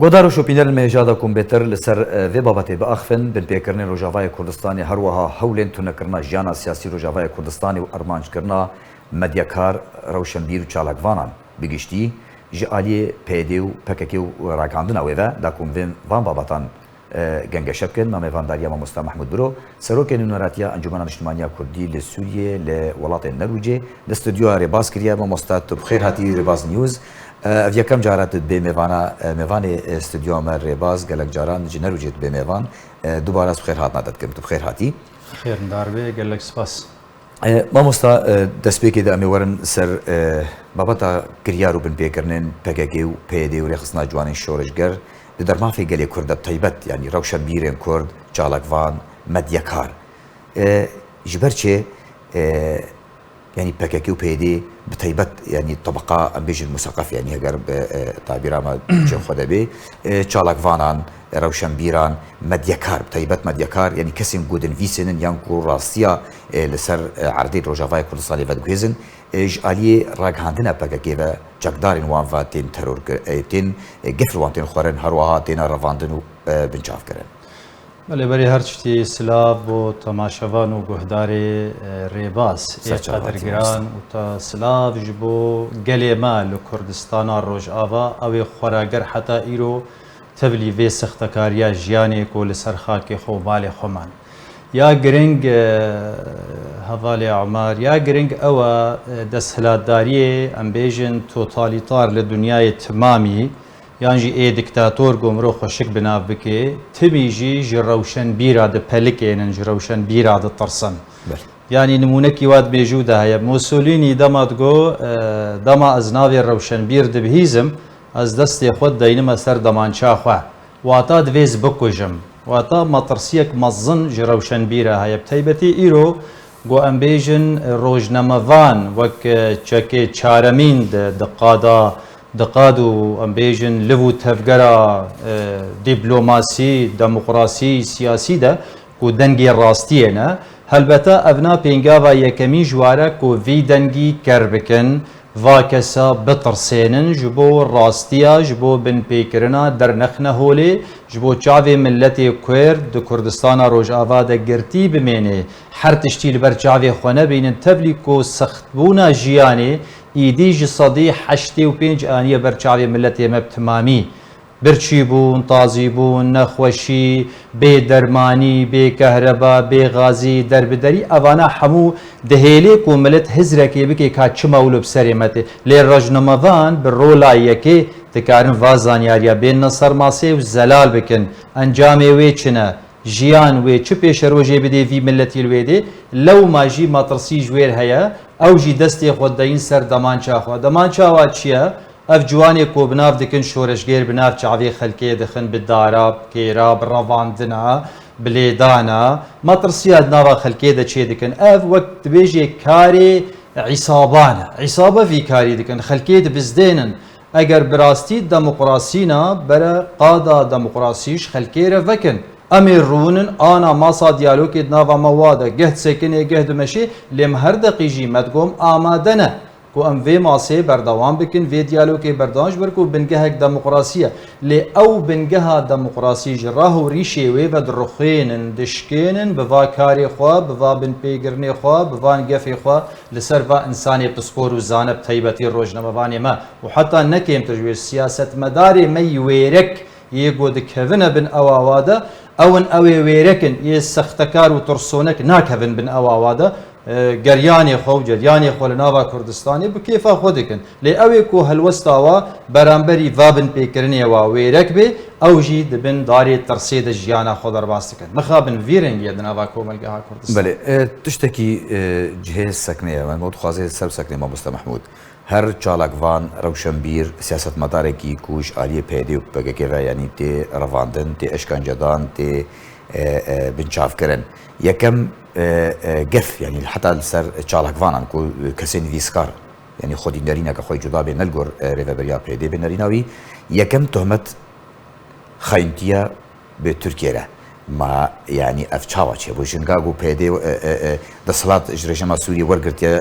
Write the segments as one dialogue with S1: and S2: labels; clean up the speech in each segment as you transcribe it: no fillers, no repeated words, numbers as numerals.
S1: گودار و شوپینر مهجادا کمبیوتر لسر وی بابتی به آخفن بن پیکرنی روجاوای کردستانی هر وها حولین تونه کرنا جانا سیاسی روجاوای کردستانی و ارمانج کرنا مدیکار روشنبیر و چالکوانان بگشتی جالی پیدی و پککی و راکاندن اویده دا کمبین وان بابتان گنگ شبکن ما میوانداریا ما مستر محمود برو سروکê نûneratiya انجمن اجتماعی کردی لسوریه لولات النرویجê استودیو ریباز کریه ما مستر تو بخیر هاتی ریباز نیوز اویا کم جارات به میوان استودیو ما ریباز گلک جاران جنرویجê به میوان دوباره بخیر هات نداد کم تو بخیر هاتی
S2: خیر داربه گلک سپاس
S1: ما مستر دسپیکی دا میورن سر بابتا کریارو بن پیکرنن پککی و پیدی و رخصنا جوان شورشگر در ما في قال كرد بطيبت يعني روشن بيرين كرد جالكوان مديكار جبرتشي يعني بكاكيو بيدي بطيبت يعني طبقة أمبيج المثقف يعني هجر تعبير ما جو خدا به جالكوانان روشن بيران مديكار بطيبت مديكار يعني كسم جودن فيسن يانكو راسيا لسر عرضي روجافاي كردستاني ودقيزن جالي راجهاندنا بكاكيو جقدارين وان فاتين ترور تين قفل وان تين خورن هروها تين رفاندن بنشاف كرن
S2: بله بری هر چتی سلاب و تماشاوان و گهداری ریباز قدرگران و تا سلاب جبو گلی ما لکردستان روج آوا اوی خوراگر حتی ایرو تبلی وی سختکاریا جیانی کو لسر خاک خو مال خمان یا گرنگ حوالی عمر یا گرنگ او دستهلاتداری امبیجن توتالیتار لدنیای تمامی یعنی ای دکتاتور گمرو خوشک بناف بکی تبیجی جروشن بیراد پلکینن جروشن بیراد ترسن یعنی نمونه کی واد بیجوده هیا موسولینی دما از ناوی روشن بیر دبهیزم از دست خود دینم سر دمانچا خوا واتا دویز بکوجم واتا مطرسیک مزن جروشن بیره هیا بتیبتی ایرو گو امبیجن روجنموان وک چکه چارمین دقادو امبیجن لبو تفگرا دیپلوماسی دموکراسی سیاسی ده کو دنگی راستیه نه هلبته ابنا پینگاوا یکمی جواره کو وی دنگی کربکن و کسا بترسینن جبو راستیا جبو بن پیکرنا در نخنه هولی جبو چاوی ملت کرد دو کردستان روج آواده گرتی بمینه هر تشتیل بر چاوی خونه بینن تبلی کو سختبونا جیانه ایدیج صدی 85 آنیه بر چاوی ملت مب تمامی برچی بون تازی بون نخوشی بی درمانی بی کهربا بی غازی دربدری اوانا همو دهیلی کو ملت هزرکی بکی که چه مولو بسریمته لی رجنموان بر رولایه که تکارن وازانیاریا بین نصر ماسه و زلال بکن انجام وی چنه جیان وی چه پیش روژه بده وی ملتی الویده لو ماجی مطرسی جویر هیا او جی دستی خود داین سر دمانچا خود دمانچا واد چیه اف جوانی کو بناف دکن شورشگیر بناف چاوی خلکی دخن بداراب کیراب رواندنا بلیدانا مطرسیاد ناوا خلکی دا چی دکن اف وقت بیجی کاری عصابه فی کاری دکن خلکی دا بزدینن اگر براستی دموکراسینا برا قادا دموکراسیش خلکی را وکن امیر رونن آنا ماسا دیالوگی ناوا مواده گهد سکنه گهد مشی لیم هر دقیقی مدگم آمادنه کو ام وی ماسه بردوام بکن وی دیالوگی بردانش برکو بنگه دموکراسیه لی او بنگه دموکراسی جراه و ریشه وی و درخینن دشکینن بوا کاری خواه بوا بن پیگرنی خواه بوا نگفی خواه لسر و انسانی پسپور و زانب طیبتی روجنموانی ما و حتی نکیم تجویر سیاست مداری می ویرک یکو دکهون بن اواواده اون اوی ویرکن یه سختکار و ترسونک ناکهون بن اواواده گریانی خو جریانی خو لناوا کردستانی بکیفا خودکن لی اوی کو هلوستاوا برانبری وابن پیکرنی و ویرک به او جی دبن داری ترسید جیانا خود درباستکن مخابن ویرنگ یدناوا کوملگه ها کردستان
S1: بله تشتکی جهه سکنه من بود خوازه سر سکنه ما مستر محمود هر چالکوان روشنبیر سیاست مداره کی کوش آلی پیدی و بگه و یعنی تی رواندن تی اشکنجدان تی بنچاف کرن یکم قف يعني حتى سر چالکوانان کو کسی ویسکار يعني خودی نرینه که خوی جدا به نلگور ریوبریا پیدی به نریناوی یکم تهمت خاینتیا به ترکیه ما يعني افچاوا چه بو جنگاگو پیدی دسالات رژیم سوریه ورگرتیا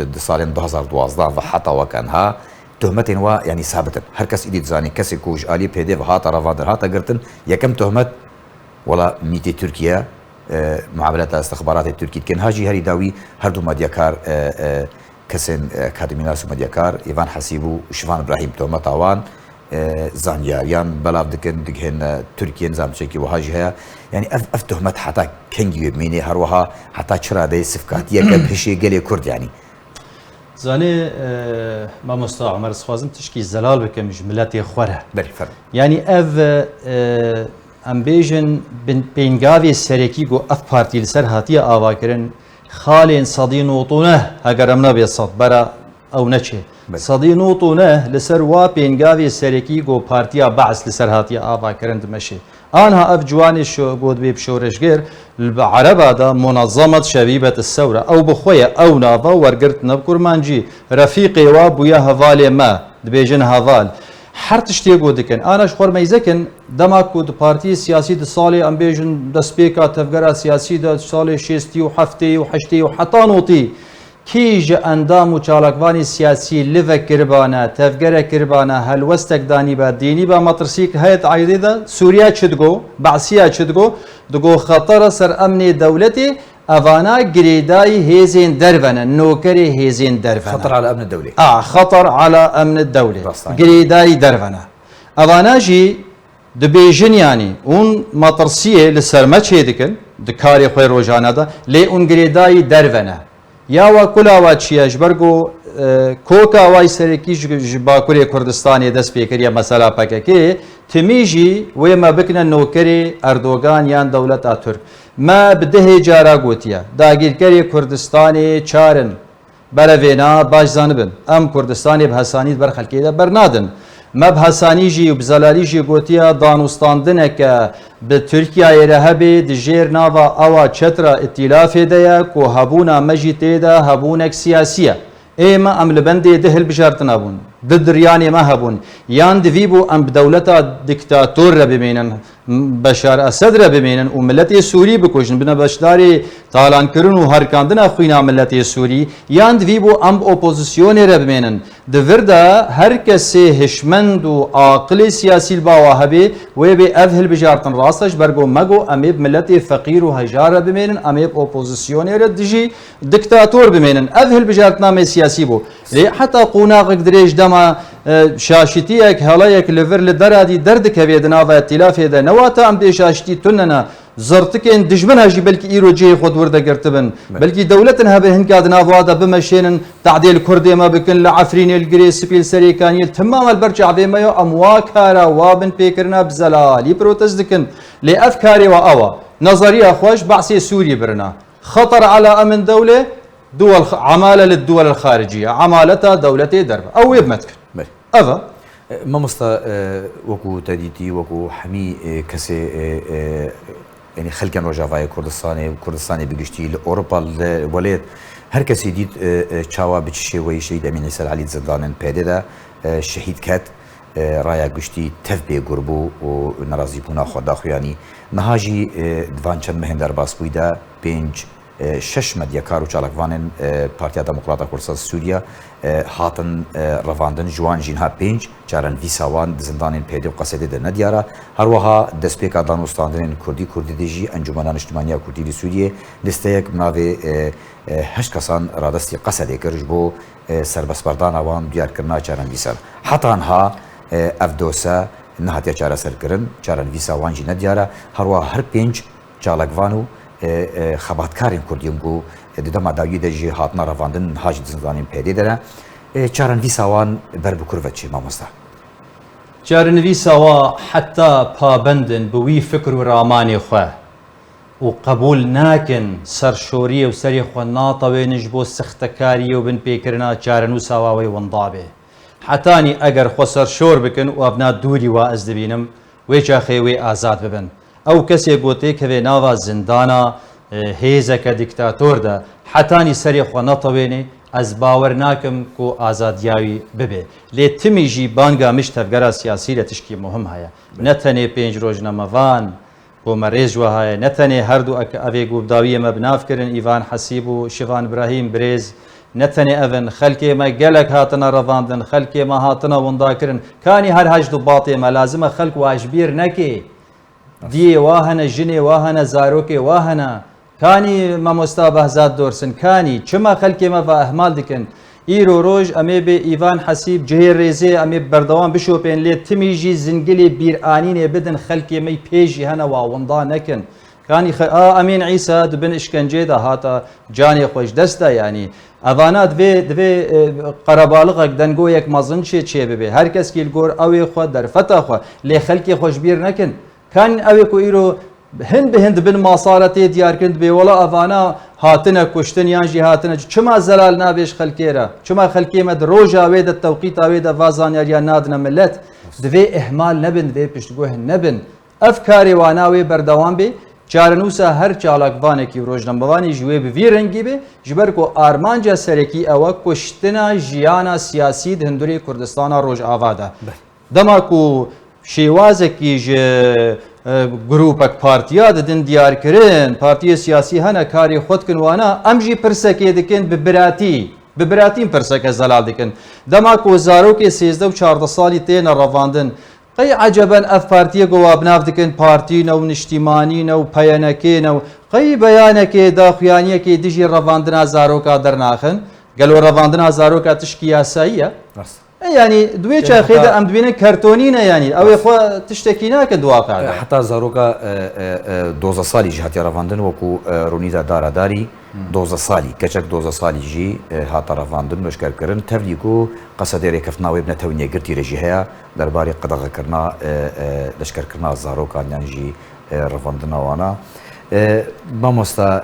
S1: دسالین 2012 و حتی وکنها تهمتين وا يعني ثابتن هر كس إيدي تزاني كسي كوج آلي بيدي وهاتا رافادر هاتا قرتن يكم تهمت ولا ميتي تركيا معاملات استخبارات التركية كان هاجي هري داوي هردو مدياكار كسن كادميناس ومدياكار إيفان حسيبو شفان إبراهيم تهمت عوان زانياريان بلاف دكن دكهن تركيا نظام شكي وهاجي هيا يعني اف تهمت حتى كنجي ميني هروها حتى شرا دي صفقاتيه كبشي قالي كرد يعني
S2: زاني ما مستطاع عمر سخوازم تشكي زلال بكم جملاتي خوره
S1: بلي فرق
S2: يعني اف امبيجن بينغافي سريكي جو اف بارتي لسر هاتيه اواكرن خالين صدين وطونه اگر امنا بيصد برا او نچه صدين وطونه لسر وا بينغافي سريكي جو بارتيا بعث لسر هاتيه اواكرن دمشي آنها أف جواني شو بود بي بشورشجير العرب هذا منظمة شبيبة الثورة أو بخويا أو نافا ورقرت نبكر مانجي رفيقي وابويا هفالي ما دبيجن هفال حرتشتي قودكن أنا شخور ميزكن دما كود بارتي سياسي دصالي أمبيجن دسبيكا تفقرا سياسي دصالي شيستي وحفتي وحشتي وحتى نوطي كيج اندام و چالاکوانی سیاسی لیو کربانه تفگر کربانه هلوستک دانی با دینی با مطرسیک هیت عیدی دا سوریا چدگو بعثیا چدگو دگو خطر سر امن دولتی اوانا گریدای هیزین درونه نوکری هیزین درونه
S1: خطر على امن الدولة
S2: خطر على امن الدولة گریدای درونه اوانا جی دبیجن يعني اون مطرسیه لسرمه چه دکن دکاری خوی روزانه دا لی اون گریدای درونه یا و کلا و چیاش برگو کوکا وای سرکی باکوری کردستانی دست پیکریه مثلا پککی تمیجی و ما بکنن نوکری اردوغان یان دولت ترک ما بده جارا گوتیا داگیرکری کردستانی چارن بروینا باش زانبن ام کردستانی بحسانید بر خلکی ده برنادن ما بحسانی جی و بزلالی جی گوتیا دانوستاندنه که به ترکیه رهبه دجیر ناوا اوا چترا ائتلاف دیا کو هبونا مجیته ده هبونک سیاسیه ايما ام لبندي دهل بشارتنا بون ضد رياني ما هبون يان دفيبو ام بدولتا ديكتاتور بمينن بشار اسد بمينن وملتي سوري بكوشن بنا بشداري طالان كرن وهركاندنا خوينا ملتي سوري يان دفيبو ام اوبوزيسيون بمينن دفردا هر كسي هشمند وعاقل سياسي الباواهبي ويبي اذهل بجارتن راسش برغو مغو اميب ملتي فقير وهجار بمينن اميب اوبوزيسيون دجي ديكتاتور بمينن اذهل بجارتنا سياسي بو لي حتى قوناق دريج دما شاشتيك هلايك لفر لدرادي دردك هبيدنا و ائتلاف ده نواتا ام دي شاشتي تننا زرتكن دجمن هجي بلكي ايرو جي خود ورده قرتبن بلكي دولتنا هبه هنكادنا فوادا بمشين تعديل كردي ما بكن لعفرين الجري سبيل سريكاني تمام البرجع بما يو امواكارا وابن بيكرنا بزلالي بروتست دكن لافكاري واوا نظريه خوش بعسي سوري برنا خطر على امن دوله دول عماله للدول الخارجيه عمالتها دولتي درب او يبمتك أفا
S1: ما مستا وكو تديتي وكو حمي كسي يعني خلقا وجافاي كردستاني بقشتي لأوروبا الوليد هر كسي ديت چاوا بچشي وي شهيد أمين عيسى علي زندانن بيدي دا شهيد كات رايا قشتي تفبي قربو ونرازي بونا خدا خوياني نهاجي دوانچن مهندر باسبوي دا بينج شش مدیاکار و چالاکوانن پارتیا دموکراتا کردستان سوریا هاتن رواندن جوان جینها پنج جارن ویساوان زندانین پیدا و قصیده ده ندیارا هر وها دستپیکا دانوستاندن کردی دیجی انجمنان اجتماعی کردی سوریه لسته یک مناوی هشت کسان رادستی قصیده کرج بو سربسپردان آوان دیار کرنا جارن ویسان حتی انها افدوسا نهاتیا چاره سر کرن جارن ویساوان جی ندیارا هر وها هر پنج چالاکوانو خباتکارین کردیم گو دما داوی دجی هاتنا رواندن هاج زندانین پیدا داره چارن ویساوان بر بکر وچی مامستا
S2: چارن ویساوا حتی پابندن بوی فکر و رامانی خواه و قبول ناکن سرشوری و سری خو ناطوی نجبو سختکاری و بن پیکرنا چارن ویساواوی وندابه حتانی اگر خو سرشور بکن و ابنا دوری و از دبینم ویچا خیوی آزاد ببن او کسی گوته که ناوا زندانا هیزک دیکتاتور ده حتانی سری خو نطوینه از باور ناکم کو آزادیاوی ببه لی تمیجی بانگا مشتفگرا سیاسی لتشکی مهم هیا نتنه پنج روزنامه‌وان کو مریض و هیا نتنه هر دو اوی گوبداوی مبناف کرن ایوان حسیب و شیوان ابراهیم بریز نتنی اون خلکی ما گلک هاتنا رواندن خلکی ما هاتنا ونداکرن کانی هر هجد باطی ما لازم خلق واجبیر نکی دی واهنه جنی واهنه زاروکی واهنه کانی ما مستابه زاد دورسن کانی چما خلکی ما و اهمال دکن ایرو روز امی به ایوان حسیب جهر ریزه امی بردوام بشو پین لی تمیجی زنگلی بیر آنین بدن خلکی می پیجی هنه واوندا نکن كان امين عيسى دبن اشكنجي ده هاتا جاني خوش دسته يعني اوانات دوی قربالغك دنگو یک مزن چه ببه هر کس کی الگور اوی خو در فتا خو لی خلقی خوش بیر نکن كان اوی کو ایرو هند به هند بن ماسارت دیار کند به ولا اوانا هاتنا کشتن یا جی هاتنا چما زلال نابش خلقی را چما خلقی مد روجا وید التوقيت وید وازان یا نادنا ملت دوی اهمال نبن دوی پشتگوه نبن افکاری واناوی بردوام بی چارنوسا هر چالاکوانه کی روزنامه‌وانی جوی به وی رنگی به جبر کو آرمانجا سرکی اوا کشتنا جیانا سیاسی هندوری کردستان روز آواده دما کو شیوازه کی ج گروپک پارتیا دن دیار کرن پارتی سیاسی هنه کاری خود کن وانا امجی پرسکی دکن به براتین پرسک زلال دکن دما کو زارو کی 13 و 14 سالی تین رواندن قي عجبا اف بارتيه جواب نافدكن بارتينا ونشتيمانينا وبيانكينا قي بيانك داخيانيه كي ديجي رفاندنا زاروكا درناخن قالوا رفاندنا زاروكا تشكي سايه يعني دويتش اخيدا ام دوينه كرتونينا يعني او اخو تشتكينا كدواقع
S1: حتى زاروكا دوزا صالي جهات رفاندن وكو رونيدا دارا داري دوزا صالي كچك دوزا صالي جي هات رفاندن مشكل كرن تفليكو قصدير كفناوي ابن تونيه قرتي رجيها درباري قدغه كرنا لشكر كرنا زاروكا يعني جي رفاندن وانا ما مستا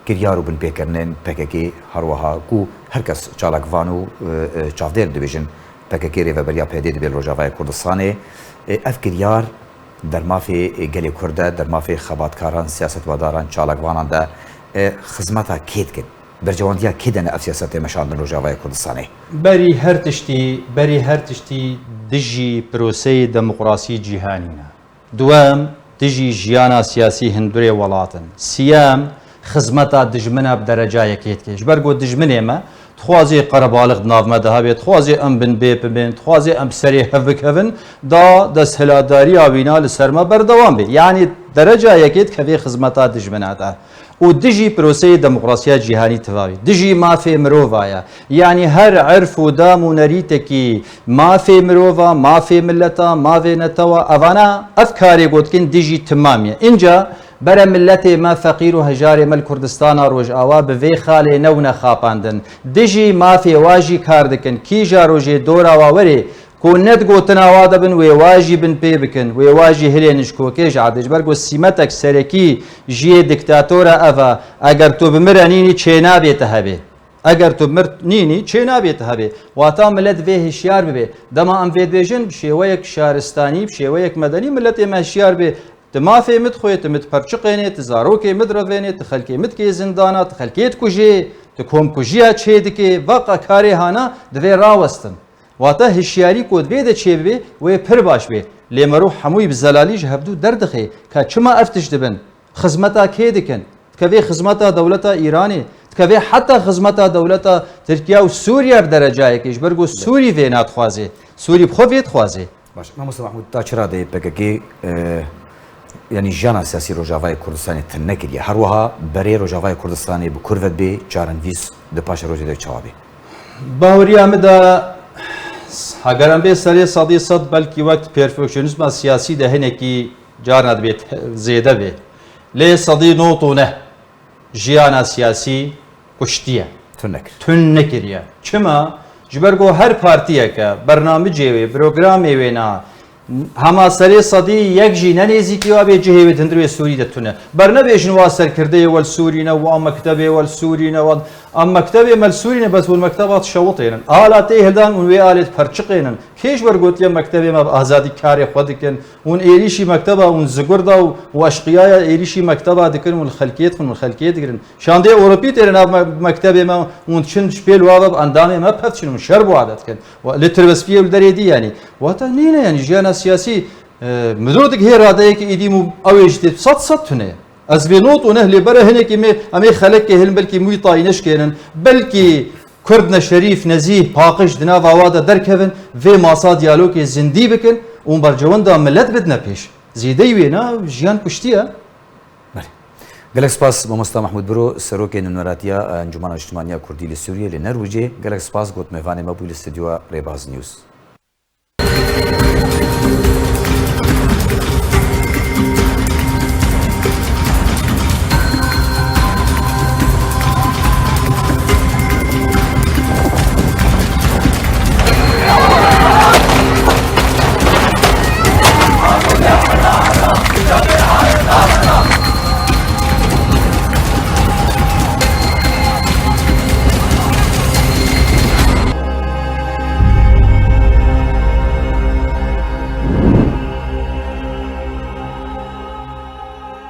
S1: كريارو بن بيكرنن بككي هروها كو هركس چالك وانو چافدير ديفيجن پککی ریوبریا پیدا دبیر روجاوای کردستانی افکریار در مافی گلی کرده در مافی خباتکاران سیاست واداران چالکوانان ده خدمتا کید کن برجواندیا کیدن اف سیاست مشاندن روجاوای کردستانی
S2: بری هر تشتی دجی پروسه دموکراسی جهانینا دوام دجی جیانا سیاسی هندوری ولاتن سیام خدمتا دجمنا بدرجه کید کش برگو دجمنه ما خوازي قربالغ ناف مذهبيت خوازي ام بن بين خوازي ام سري هفك هفن دا سهلاداري اوينا لسرما بردوام بي يعني درجه يكيد كفي خدمات دجمناتا ودجي بروسي ديمقراطيه جهاني تفاوي دجي ما في مروفايا يعني هر عرف ودا مونريتكي ما في مروفا ما في ملتا ما في نتوا افانا افكاري قوتكن دجي تماميه انجا برا ملتي ما فقير وهجاري مال كردستان روج آوا بفي خالي نونا خاپاندن دجي ما في واجي كاردكن كي جاروجي دورا واوري كو ند گوتنا وادا بن ويواجي بن بي بكن ويواجي هلينش كو كيج عادج برگو سيمتك سركي جي ديكتاتورا افا اگر تو بمرانيني چينا بيت هبي اگر تو مرنيني چينا بيت هبي واتا ملت في هشيار بي دما ام فيد بيجن بشيويك شارستاني بشيويك مدني ملت ما هشيار بي تما في مد خويت مد پرچقيني تزاروكي مد رفيني تخلكي مد كي زندانا تخلكيت كوجي تكوم كوجيا چيدكي وقا كاري هانا دوي راوستن واتا هشياري كود بيد چيبي وي پر باش بي لمرو حموي بزلالي جهبدو دردخي كا چما افتش دبن خدمتا كيدكن تكفي خدمتا دولتا ايراني تكفي حتى خدمتا دولتا تركيا وسوريا بدرجه كيش برغو سوري فينات خوازي سوري بخوفيت خوازي
S1: باش ما مصطفى محمود تا چرا دي بككي يعني جانا سياسي روجاوای کردستانی تنکیه هر وها برای روجاوای کردستانی بکرود بی چارن ویس دپاش روزی دو چوابی.
S2: باوری آمده اگر ام به سری صدی صد بلکی وقت پرفکشنیسم سیاسی دهنه کی جارند بیت زیاده بی. لی صدی نوتونه جیانا سیاسی کشتیه. تنکیه. چما جبرگو هر پارتیه که برنامجی و پروگرامی و نه هما سری صدی یک جی ننیزی که آبی جهوی تندروی سوری دتونه برنامجن واسر کرده ول سوری نه و ام مکتبی ول سوری نه و ام مکتبی مل سوری نه بس ول مکتبات شوطینن آلاتی هدان اون وی آلت پرچقینن کیش برگوت یم مکتبی ما آزادی کاری خود کن اون ایریشی مکتبه اون زگردا و اشقیای ایریشی مکتبه دکن اون خلقیت دکن شانده اوروپی ترن مکتبی ما اون چند شپیل وابب اندامه ما پفتشون شرب عادت کن و لتربسپی ول دریدی یعنی واتا نینه یعنی جیانا سیاسی مدردك هي راديك إديمو أويجت صد تونه از بنوت ونه لبره هنك مي أمي خلق هل بلكي مي طاينش كينن بلكي کردن شریف نزیه پاقش دنا وادا درکوین و ماسا دیالوگ زندی بکن اون برجوان دا ملت بدنا پیش زیده وینا جیان کشتیه.
S1: گەلێک سپاس مامۆستا مەحموود برۆ سەرۆکێ نونەراتیە ئەنجومەنە نیشتیمانیە کوردی لە سووریە لە نەرویجێ گەلێک سپاس گوت میێوانێ مەبووی لە ستودیۆ ڕێباز نیوز.